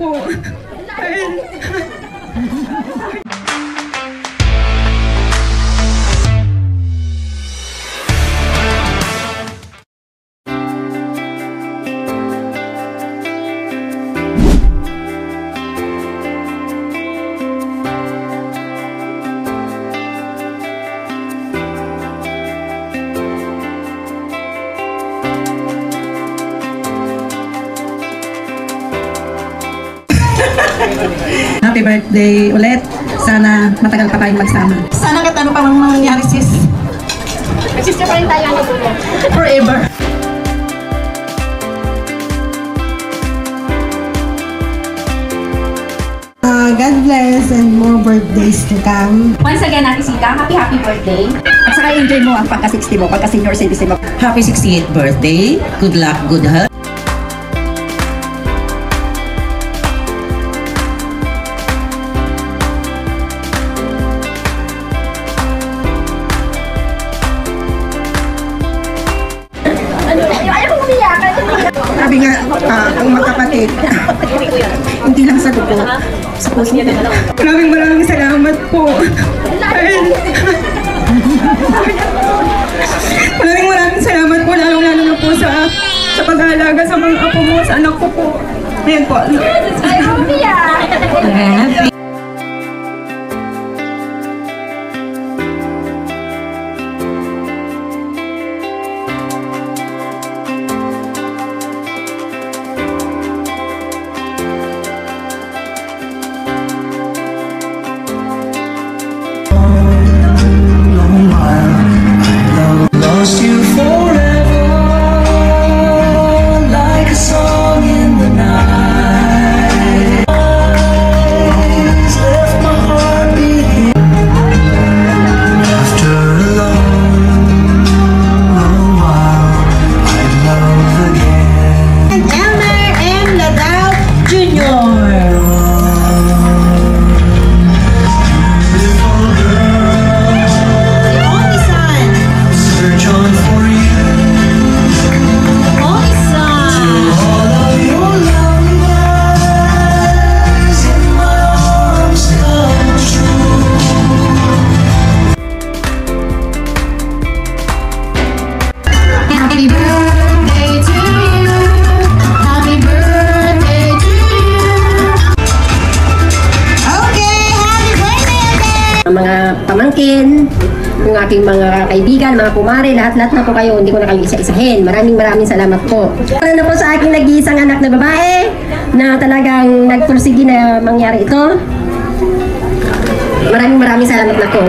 po. Happy birthday ulit. Sana matagal pa tayong magsama. Sana kahit ano pa mang mangyari, sis. Magsisya pa rin tayo ano po. Forever. God bless and more birthdays to come. Once again, Ate Sita, happy birthday. At saka enjoy mo ang pagka-60 mo, pagka-senior citizen mo. Happy 68th birthday. Good luck, good health. Sabi nga, ang magkapatid, hindi lang sa dugo, sa puso. Maraming salamat po. Maraming salamat po, lalong-lalo na po sa pag-aalaga sa mga apo mo, sa anak ko po. Ayan po. Happy. Lost you forever, like a song in the night. Eyes left my heart beating after a long while. I love again. Elmer M. Ladao Jr. Beautiful girl, The only son. search on for you. The only son. All of your lovely eyes in my arms come true. Happy birthday to you. Happy birthday to you. Okay, happy birthday again. Ang mga pamangkin, yung aking mga kaibigan, mga kumare, lahat-lahat na po kayo, hindi ko na kayo isa-isahin. Maraming salamat po. Para na po sa aking nag-iisang anak na babae, na talagang nagpursige na mangyari ito. Maraming salamat na po.